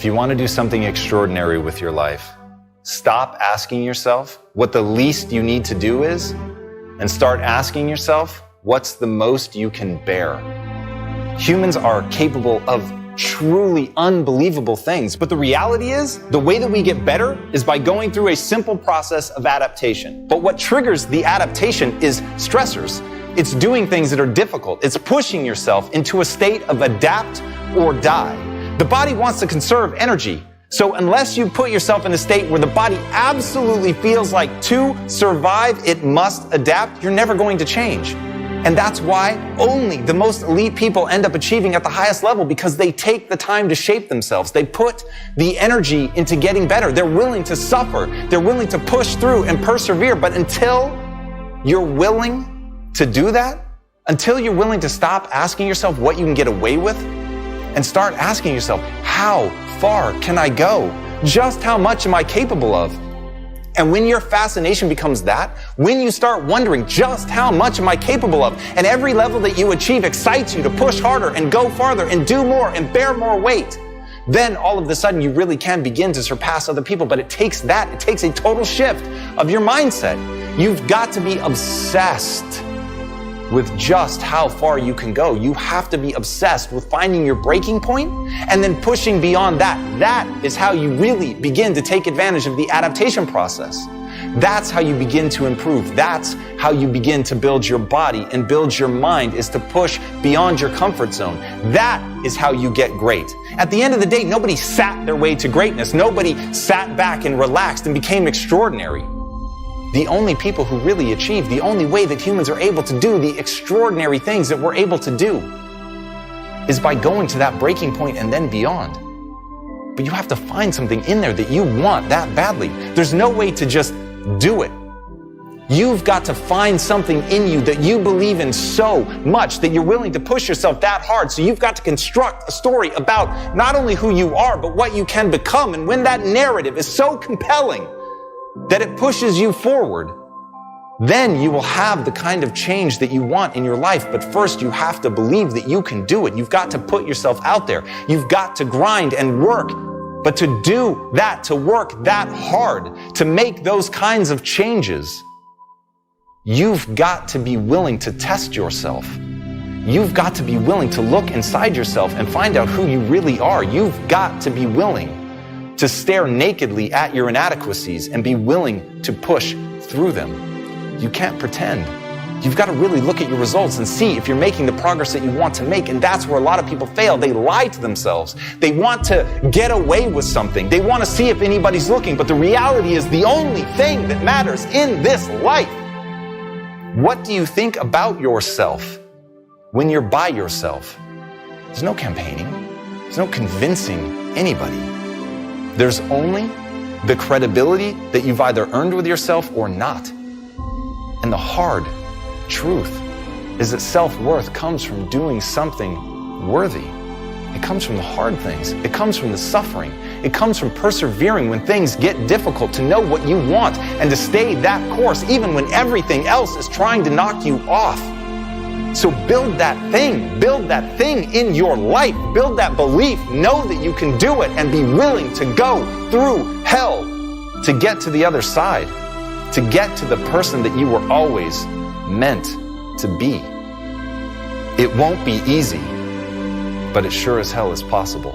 If you want to do something extraordinary with your life, stop asking yourself what the least you need to do is, and start asking yourself what's the most you can bear. Humans are capable of truly unbelievable things, but the reality is, the way that we get better is by going through a simple process of adaptation. But what triggers the adaptation is stressors. It's doing things that are difficult. It's pushing yourself into a state of adapt or die. The body wants to conserve energy. So unless you put yourself in a state where the body absolutely feels like to survive, it must adapt, you're never going to change. And that's why only the most elite people end up achieving at the highest level, because they take the time to shape themselves. They put the energy into getting better. They're willing to suffer. They're willing to push through and persevere. But until you're willing to do that, until you're willing to stop asking yourself what you can get away with and start asking yourself, how far can I go? Just how much am I capable of? And when your fascination becomes that, when you start wondering just how much am I capable of, and every level that you achieve excites you to push harder and go farther and do more and bear more weight, then all of a sudden you really can begin to surpass other people. But it takes a total shift of your mindset. You've got to be obsessed with just how far you can go. You have to be obsessed with finding your breaking point and then pushing beyond that. That is how you really begin to take advantage of the adaptation process. That's how you begin to improve. That's how you begin to build your body and build your mind, is to push beyond your comfort zone. That is how you get great. At the end of the day, nobody sat their way to greatness. Nobody sat back and relaxed and became extraordinary. The only people who really achieve, the only way that humans are able to do the extraordinary things that we're able to do, is by going to that breaking point and then beyond. But you have to find something in there that you want that badly. There's no way to just do it. You've got to find something in you that you believe in so much that you're willing to push yourself that hard. So you've got to construct a story about not only who you are, but what you can become. And when that narrative is so compelling that it pushes you forward, then you will have the kind of change that you want in your life. But first, you have to believe that you can do it. You've got to put yourself out there. You've got to grind and work. But to do that, to work that hard, to make those kinds of changes, you've got to be willing to test yourself. You've got to be willing to look inside yourself and find out who you really are. You've got to be willing to stare nakedly at your inadequacies and be willing to push through them. You can't pretend. You've got to really look at your results and see if you're making the progress that you want to make. And that's where a lot of people fail. They lie to themselves. They want to get away with something. They want to see if anybody's looking. But the reality is, the only thing that matters in this life, what do you think about yourself when you're by yourself? There's no campaigning. There's no convincing anybody. There's only the credibility that you've either earned with yourself or not. And the hard truth is that self-worth comes from doing something worthy. It comes from the hard things. It comes from the suffering. It comes from persevering when things get difficult, to know what you want and to stay that course even when everything else is trying to knock you off. So build that thing in your life, build that belief, know that you can do it, and be willing to go through hell to get to the other side, to get to the person that you were always meant to be. It won't be easy, but it sure as hell is possible.